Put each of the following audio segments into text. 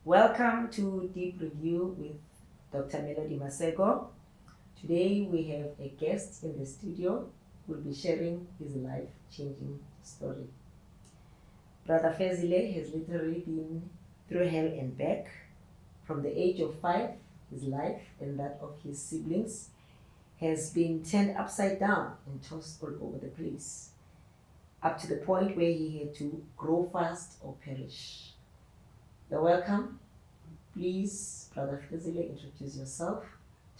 Welcome to Deep Review with Dr. Melody Masego. Today we have a guest in the studio who will be sharing his life-changing story. Brother Fezile has literally been through hell and back. From the age of 5, his life and that of his siblings has been turned upside down and tossed all over the place, up to the point where he had to grow fast or perish. You're welcome. Please, Brother Fezile, introduce yourself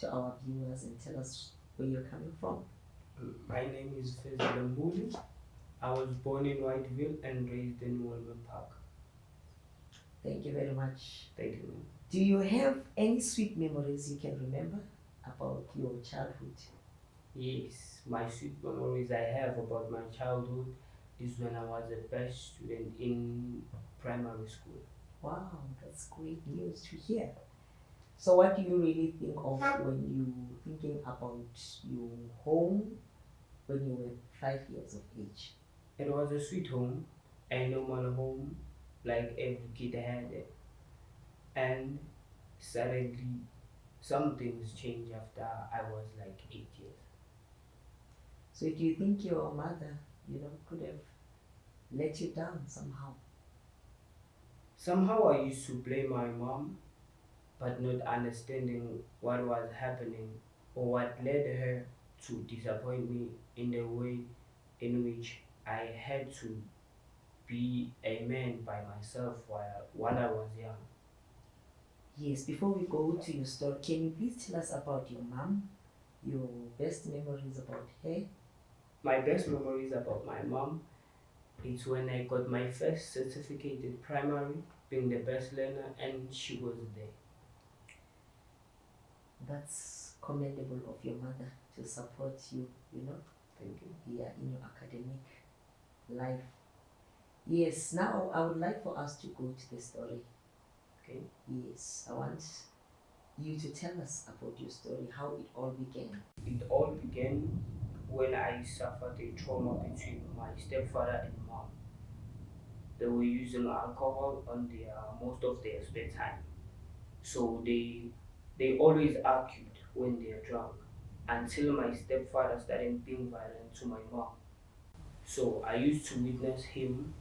to our viewers and tell us where you're coming from. My name is Fezile Mbuli. I was born in Whiteville and raised in Walman Park. Thank you very much. Thank you. Do you have any sweet memories you can remember about your childhood? Yes, my sweet memories I have about my childhood is when I was the best student in primary school. Wow, that's great news to hear. So what do you really think of when you thinking about your home when you were 5 years of age? It was a sweet home, a normal home, like every kid had it. And suddenly, some things changed after I was like 8 years. So do you think your mother, could have let you down somehow? Somehow I used to blame my mom, but not understanding what was happening or what led her to disappoint me in the way in which I had to be a man by myself while I was young. Yes, before we go to your story, can you please tell us about your mom, your best memories about her? My best memories about my mom is when I got my first certificate in primary, being the best learner, and she was there. That's commendable of your mother to support you, Thank you. here in your academic life. Yes, now I would like for us to go to the story. Okay. Yes, I want you to tell us about your story, how it all began. It all began when I suffered a trauma between my stepfather and mom. They were using alcohol on their most of their spare time. So they always argued when they're drunk until my stepfather started being violent to my mom. So I used to witness him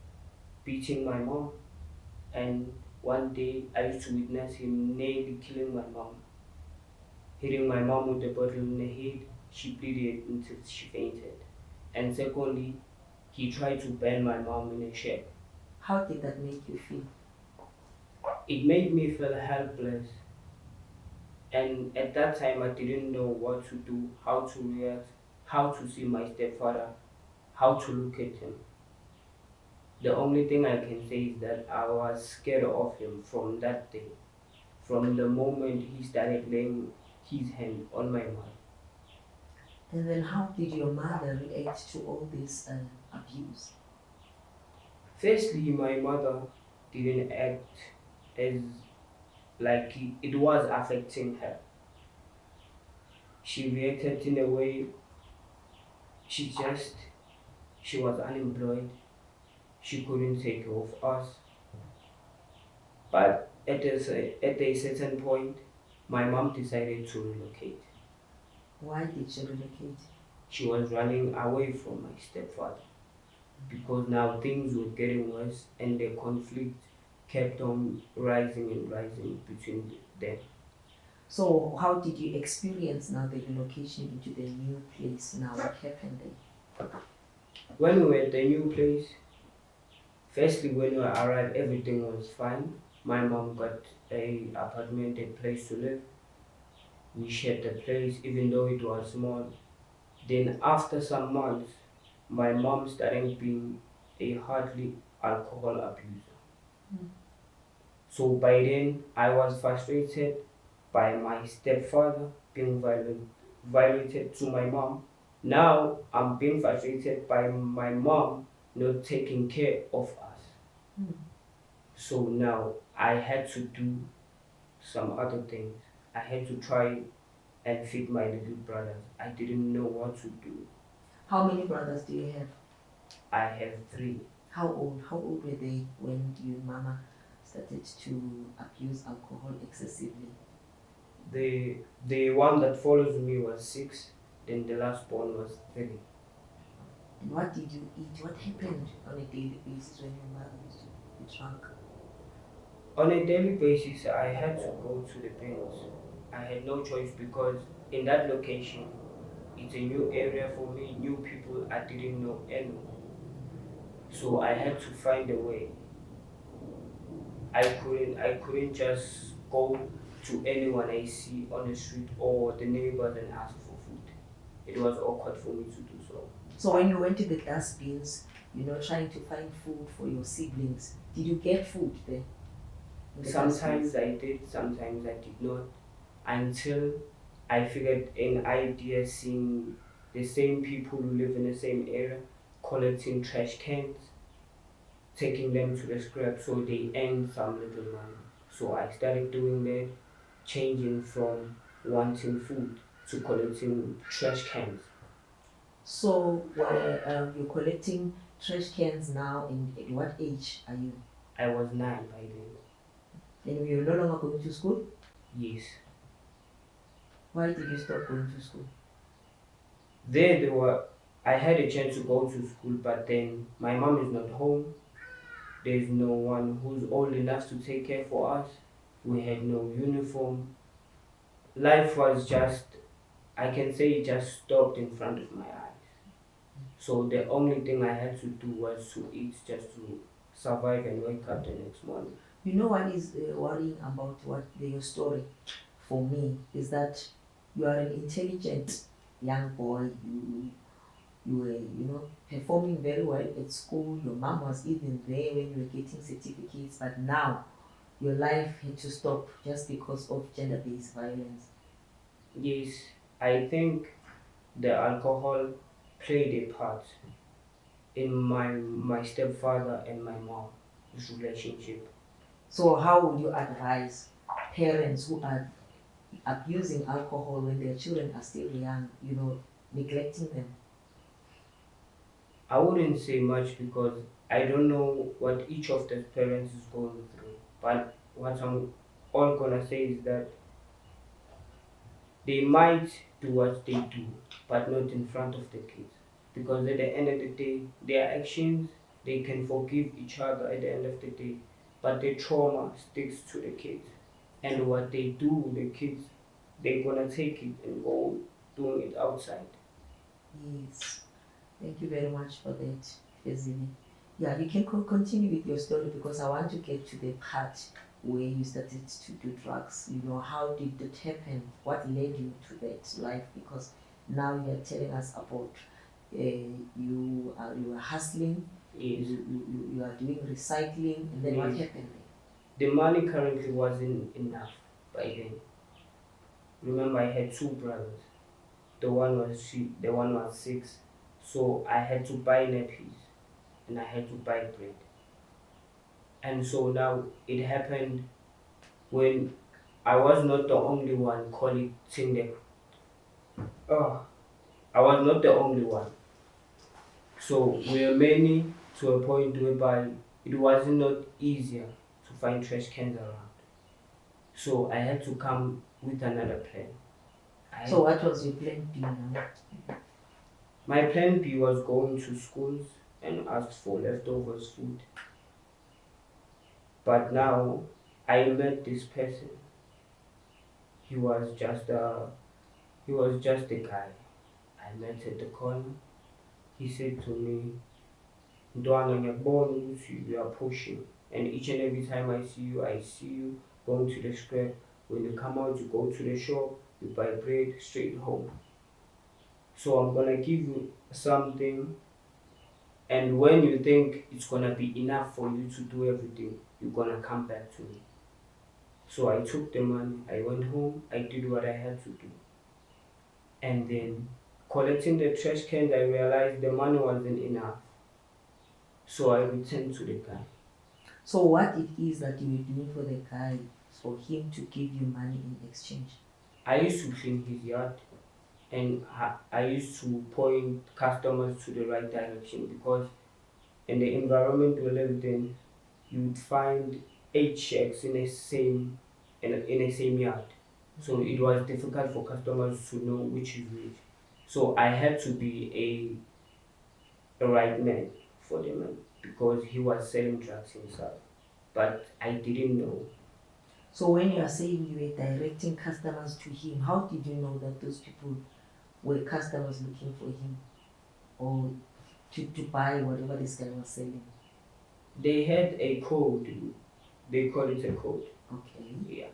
beating my mom, and one day I used to witness him nearly killing my mom, hitting my mom with a bottle in the head. She bleeded until she fainted. And secondly, he tried to burn my mom in a shed. How did that make you feel? It made me feel helpless, and at that time I didn't know what to do, how to react, how to see my stepfather, how to look at him. The only thing I can say is that I was scared of him from that day, from the moment he started laying his hand on my mom. And then how did your mother react to all this abuse? Firstly, my mother didn't act as like it was affecting her. She reacted in a way she just she was unemployed. She couldn't take care of us. But at a certain point, my mom decided to relocate. Why did she relocate? She was running away from my stepfather because now things were getting worse and the conflict kept on rising and rising between them. So how did you experience now the relocation into the new place? Now what happened there? When we were at the new place, firstly when we arrived everything was fine. My mom got a apartment, a place to live. We shared the place even though it was small. Then after some months, my mom started being a hardly alcohol abuser. Mm. So by then I was frustrated by my stepfather being violated to my mom. Now I'm being frustrated by my mom not taking care of us. Hmm. So now I had to do some other things. I had to try and feed my little brothers. I didn't know what to do. How many brothers do you have? I have three. How old? How old were they when your mama started to abuse alcohol excessively? The one that follows me was 6, then the last born was 3. And what did you eat? What happened on a daily basis when your mother used to be drunk? On a daily basis, I had to go to the bins. I had no choice because in that location, it's a new area for me, new people I didn't know anyone. So I had to find a way. I couldn't just go to anyone I see on the street or the neighbors and ask for food. It was awkward for me to do so. So when you went to the dustbins, trying to find food for your siblings, did you get food there in the Sometimes dustbins? I did, sometimes I did not, until I figured an idea seeing the same people who live in the same area collecting trash cans, taking them to the scrap so they earn some little money. So I started doing that, changing from wanting food to collecting trash cans. So where you're collecting trash cans now, and at what age are you? I was 9 by then. And you're no longer going to school? Yes. Why did you stop going to school? There were I had a chance to go to school, but then my mom is not home. There's no one who's old enough to take care for us. We had no uniform. Life was just, I can say, it just stopped in front of my eyes. So the only thing I had to do was to eat just to survive and wake up the next morning. You know what is worrying about your story for me is that you are an intelligent young boy. You were performing very well at school. Your mom was even there when you were getting certificates, but now your life had to stop just because of gender-based violence. Yes, I think the alcohol played a part in my stepfather and my mom's relationship. So how would you advise parents who are abusing alcohol when their children are still young, neglecting them? I wouldn't say much because I don't know what each of the parents is going through. But what I'm all gonna say is that they might do what they do, but not in front of the kids. Because at the end of the day, their actions, they can forgive each other at the end of the day, but the trauma sticks to the kids. And what they do with the kids, they're gonna take it and go doing it outside. Yes. Thank you very much for that, Fezili. Yeah, you can continue with your story because I want to get to the part where you started to do drugs. How did that happen? What led you to that life? Because now you're telling us about you are hustling, Yes. you are doing recycling, and then what Yes. happened there? The money currently wasn't enough by then. Remember, I had two brothers. The one was 6. So I had to buy nappies and I had to buy bread. And so now it happened when I was not the only one collecting the. Oh, I was not the only one. So we were many to a point whereby it wasn't not easier to find trash cans around. So I had to come with another plan. So what was your plan B now? My plan B was going to schools and ask for leftovers food. But now I met this person. He was just a he was just a guy. I met at the corner. He said to me, Dwana ngiyakubona ukuthi you are pushing. And each and every time I see you going to the square. When you come out, you go to the shop, you buy bread straight home. So I'm gonna give you something, and when you think it's gonna be enough for you to do everything, you're gonna come back to me. So I took the money, I went home, I did what I had to do. And then collecting the trash cans, I realized the money wasn't enough. So I returned to the guy. So what it is that you were doing for the guy for him to give you money in exchange? I used to clean his yard, and I used to point customers to the right direction, because in the environment we lived in, you would find 8 shacks in a same yard. So it was difficult for customers to know which is which. So I had to be a right man for the man, because he was selling drugs himself. But I didn't know. So when you are saying you were directing customers to him, how did you know that those people were customers looking for him or to buy whatever this guy was selling? They had a code, they call it a code. Okay. Yeah.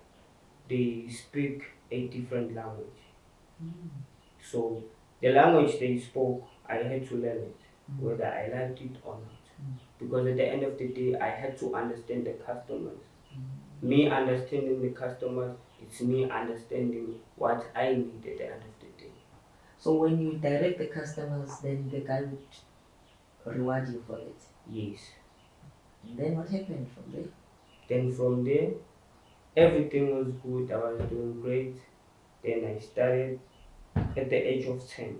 They speak a different language. So the language they spoke, I had to learn it, whether I liked it or not. Because at the end of the day, I had to understand the customers. Me understanding the customers, it's me understanding what I need at the end of the day. So when you direct the customers, then the guy would reward you for it. Yes. And then what happened from there? Then from there, everything was good. I was doing great. Then I started at the age of 10.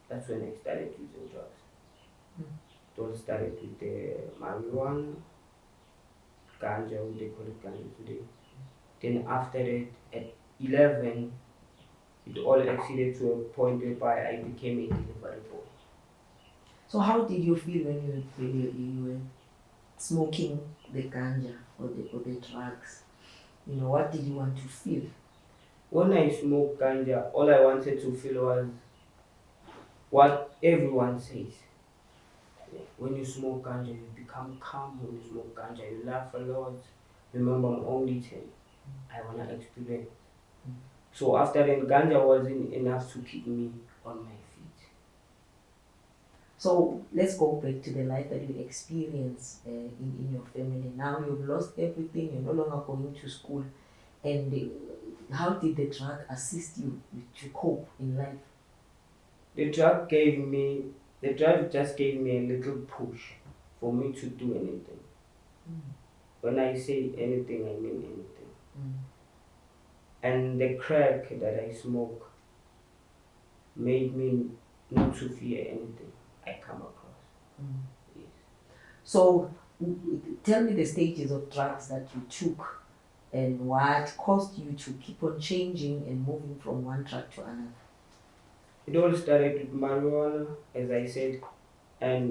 That's when I started using drugs. It all started with the marijuana, ganja, what they call it ganja today. Then after that, at 11, it all exceeded to a point whereby I became a delivery boy. So how did you feel when you were smoking the ganja or the drugs? You know, what did you want to feel? When I smoked ganja, all I wanted to feel was what everyone says. When you smoke ganja, you become calm. When you smoke ganja, you laugh a lot. Remember, I'm only 10. I want to experience. So after that, ganja wasn't enough to keep me on my feet. So let's go back to the life that you experienced in your family. Now you've lost everything, you're no longer going to school. And how did the drug assist you to cope in life? The drug just gave me a little push for me to do anything. When I say anything, I mean anything. And the crack that I smoke made me not to fear anything I come across. Yes. So tell me the stages of drugs that you took and what caused you to keep on changing and moving from one drug to another. It all started with marijuana, as I said, and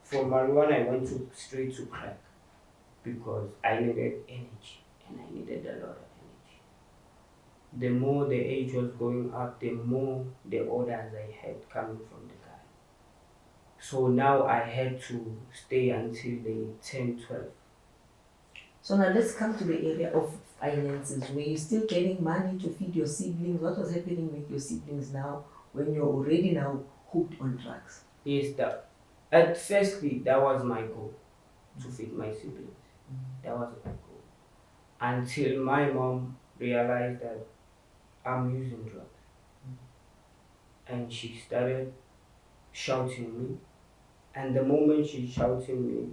from marijuana, I went straight to crack, because I needed energy, and I needed a lot of energy. The more the age was going up, the more the orders I had coming from the guy. So now I had to stay until they turned 12. So now let's come to the area of finances. Were you still getting money to feed your siblings? What was happening with your siblings now when you're already now hooked on drugs? Yes, at firstly, that was my goal, to feed my siblings. That was my goal. Until my mom realized that I'm using drugs. And she started shouting me. And the moment she's shouting me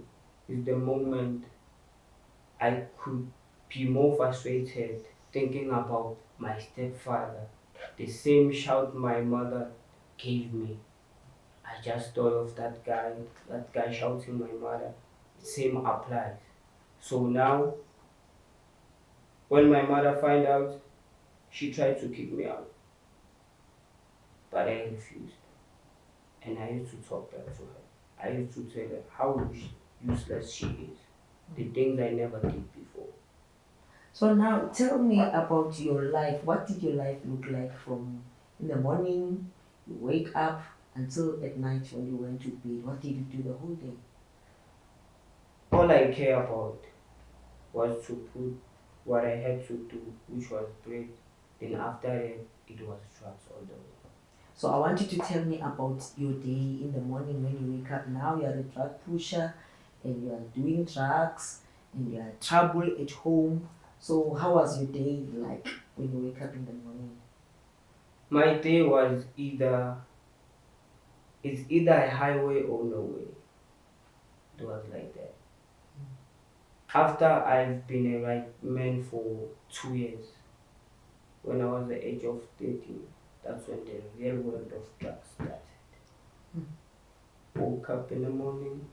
is the moment I could be more frustrated thinking about my stepfather. The same shout my mother gave me. I just thought of that guy shouting my mother. The same applies. So now, when my mother find out, she tried to kick me out. But I refused. And I used to talk that to her. I used to tell her how useless she is. The things I never did before. So now tell me about your life. What did your life look like from in the morning, you wake up, until at night when you went to bed? What did you do the whole day? All I care about was to put what I had to do, which was bread. Then after that, it was drugs all the way. So I want you to tell me about your day in the morning when you wake up. Now you are a drug pusher and you are doing drugs and you are trouble at home. So how was your day like when you wake up in the morning? My day was either a highway or no way. It was like that. After I've been a right man for 2 years, when I was the age of 13, that's when the real world of drugs started. Woke up in the morning,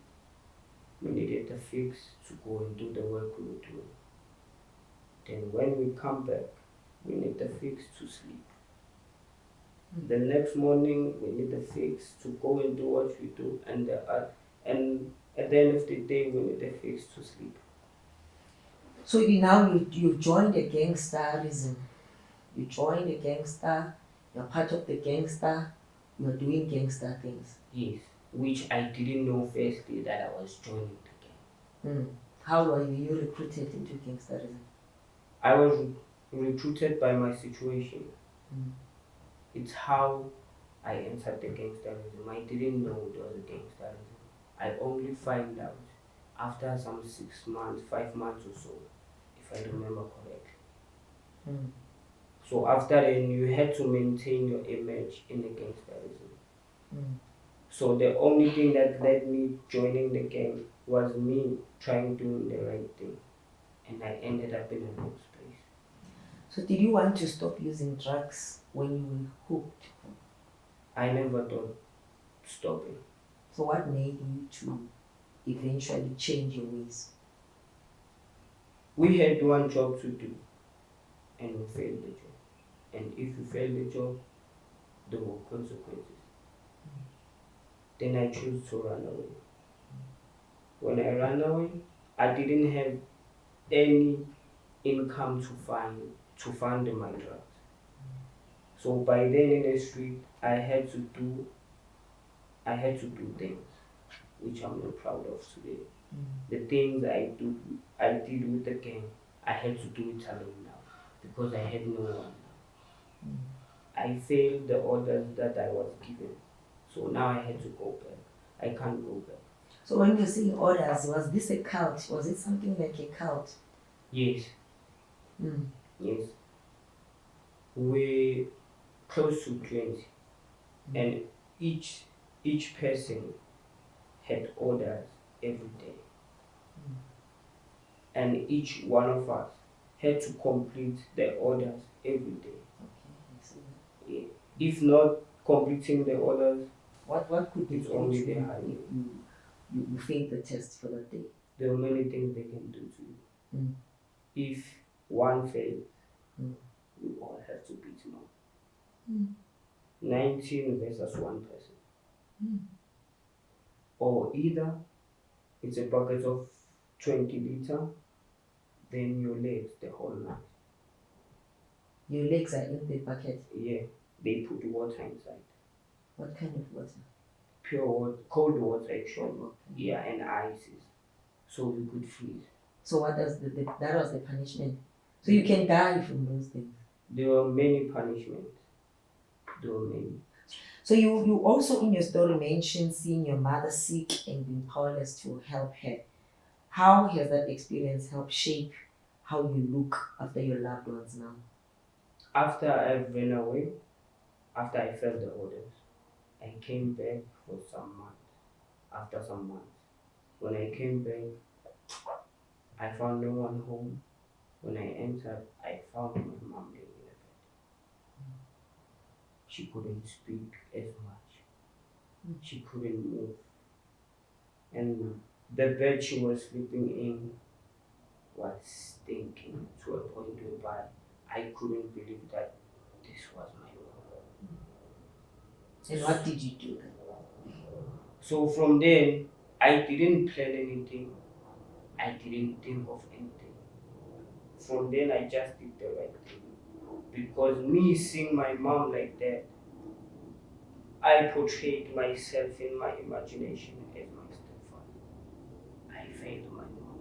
we needed a fix to go and do the work we were doing. Then when we come back, we need the fix to sleep. The next morning, we need the fix to go and do what we do, and at the end of the day, we need the fix to sleep. So you joined the gangsterism. You joined the gangster. You're part of the gangster. You're doing gangster things. Yes, which I didn't know firstly that I was joining the gang. How were you recruited into gangsterism? I was recruited by my situation. It's how I entered the gangsterism. I didn't know it was a gangsterism. I only find out after some 6 months, 5 months or so, if I remember correctly. So after then, you had to maintain your image in the gangsterism. So the only thing that led me joining the gang was me trying doing the right thing, and I ended up in a worse place. So did you want to stop using drugs when you were hooked? I never thought stopping. So what made you to eventually change your ways? We had one job to do, and we failed the job. And if you fail the job, there were consequences. Then I chose to run away. When I ran away, I didn't have any income to fund my drugs. So by then in the street, I had to do things which I'm not proud of today. The things I did with the gang, I had to do it alone now because I had no one. I failed the orders that I was given. So now I had to go back. I can't go back. So when you're saying orders, was this a cult? Was it something like a cult? Yes. Yes. We close to 20. And each person had orders every day. And each one of us had to complete the orders every day. Yeah. If not completing the orders, what could they it's do only to the you highway. if you failed the test for that day? There are many things they can do to you. If one fails, we all have to beat him up. 19 versus one person. Or either it's a bucket of 20 liter, then your legs the whole night. Your legs are in the bucket. Yeah, they put water inside. What kind of water? Pure water, cold water actually. Yeah, and ices. So we could freeze. So what does that was the punishment? So you can die from those things. There were many punishments. There were many. So you also in your story mentioned seeing your mother sick and being powerless to help her. How has that experience helped shape how you look after your loved ones now? After I ran away, after I felt the orders, I came back for some months. After some months, when I came back, I found no one home. When I entered, I found my mom laying in the bed. She couldn't speak as much. She couldn't move. And the bed she was sleeping in was stinking to a point whereby I couldn't believe that this was my mom. And what did you do? So from then, I didn't plan anything. I didn't think of anything. From then, I just did the right thing. Because me seeing my mom like that, I portrayed myself in my imagination as my stepfather. I failed my mom.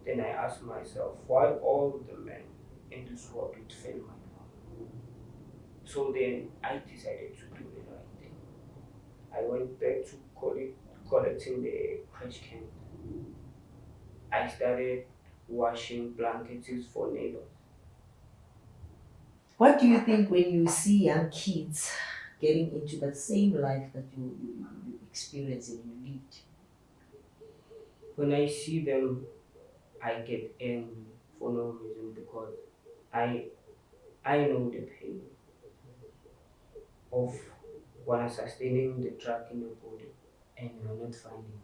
Then I asked myself, why all the men in this world would fail my mom? So then I decided to do the right thing. I went back to collecting the trash can. I started washing blankets for neighbors. What do you think when you see young kids getting into that same life that you experience and you lived? When I see them, I get angry for no reason because I I know the pain of while sustaining the drug in your body and you're not finding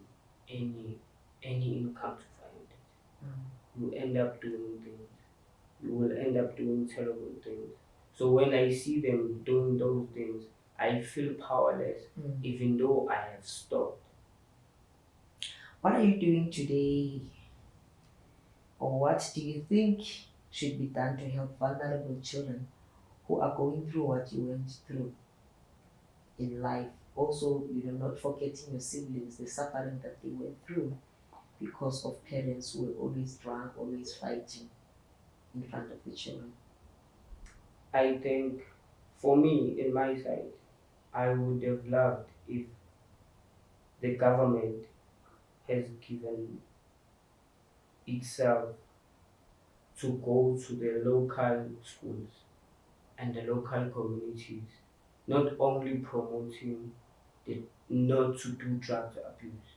any any income to find it. You end up doing things. You will end up doing terrible things. So when I see them doing those things, I feel powerless even though I have stopped. What are you doing today, or what do you think should be done to help vulnerable children who are going through what you went through in life? Also, you're not forgetting your siblings, the suffering that they went through because of parents who were always drunk, always fighting in front of the children. I think for me, in my side, I would have loved if the government has given itself to go to the local schools and the local communities, not only promoting the not to do drug abuse,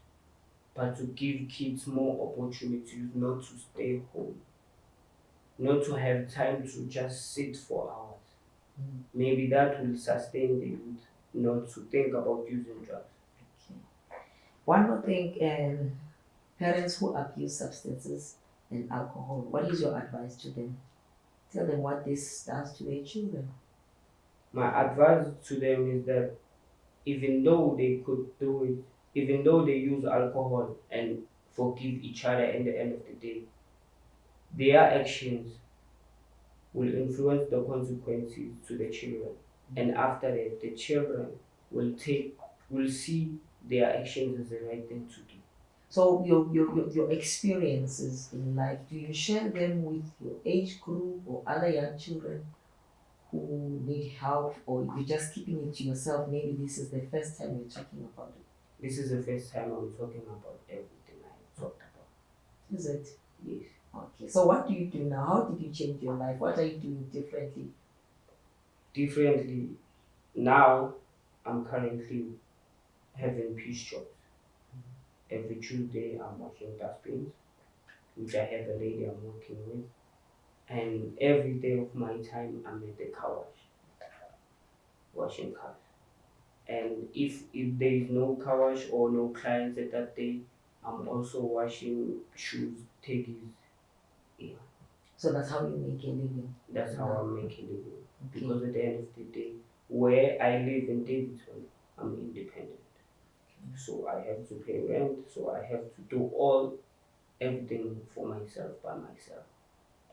but to give kids more opportunities not to stay home, not to have time to just sit for hours. Maybe that will sustain the youth not to think about using drugs. Okay. One more thing, parents who abuse substances and alcohol, what is your advice to them? Tell them what this does to their children. My advice to them is that even though they could do it, even though they use alcohol and forgive each other at the end of the day, their actions will influence the consequences to the children. And after that, the children will see their actions as the right thing to do. So your experiences in life, do you share them with your age group or other young children who need help, or you're just keeping it to yourself? Maybe this is the first time you're talking about it. This is the first time I'm talking about everything I have talked about. Is it? Yes. Okay. So what do you do now? How did you change your life? What are you doing differently? Differently, now I'm currently having peace jobs. Every Tuesday I'm washing dustbins, which I have a lady I'm working with. And every day of my time I'm at the car wash, washing cars. And if there is no car wash or no clients at that day, I'm also washing shoes, teddies. Yeah, So that's how you make a living. that's how I'm making it. Okay. Because at the end of the day, where I live in Davidson, I'm independent. So I have to pay rent, so I have to do everything for myself by myself.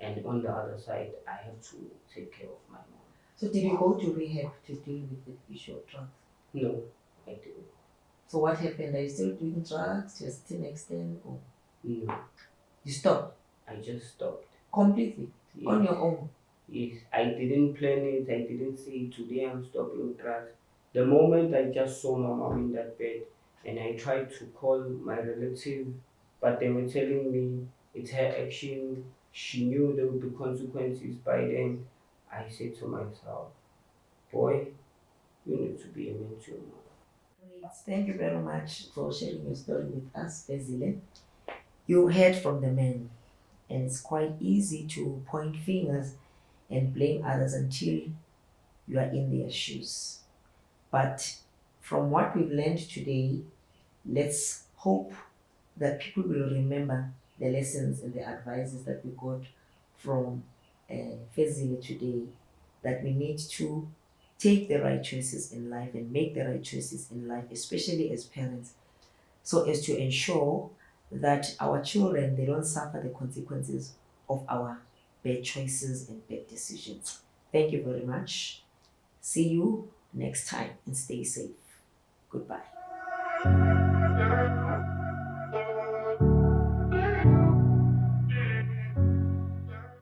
And on the other side, I have to take care of my mom. So did you go to rehab to deal with the issue of drugs? No, I didn't. So what happened? Are you still doing drugs to a certain extent, or No, you stopped I just stopped. completely on Yes, your own? yes. I didn't plan it. I didn't say today I'm stopping drugs. The moment I just saw my mom in that bed and I tried to call my relative, but they were telling me it's her action. She knew there would be consequences by then. I said to myself, boy, you need to be a man to your mom. Great. Thank you very much for sharing your story with us, Fezile. You heard from the man, and it's quite easy to point fingers and blame others until you are in their shoes. But from what we've learned today, let's hope that people will remember the lessons and the advices that we got from Fezile today, that we need to take the right choices in life and make the right choices in life, especially as parents, so as to ensure that our children, they don't suffer the consequences of our bad choices and bad decisions. Thank you very much. See you next time and stay safe. Goodbye.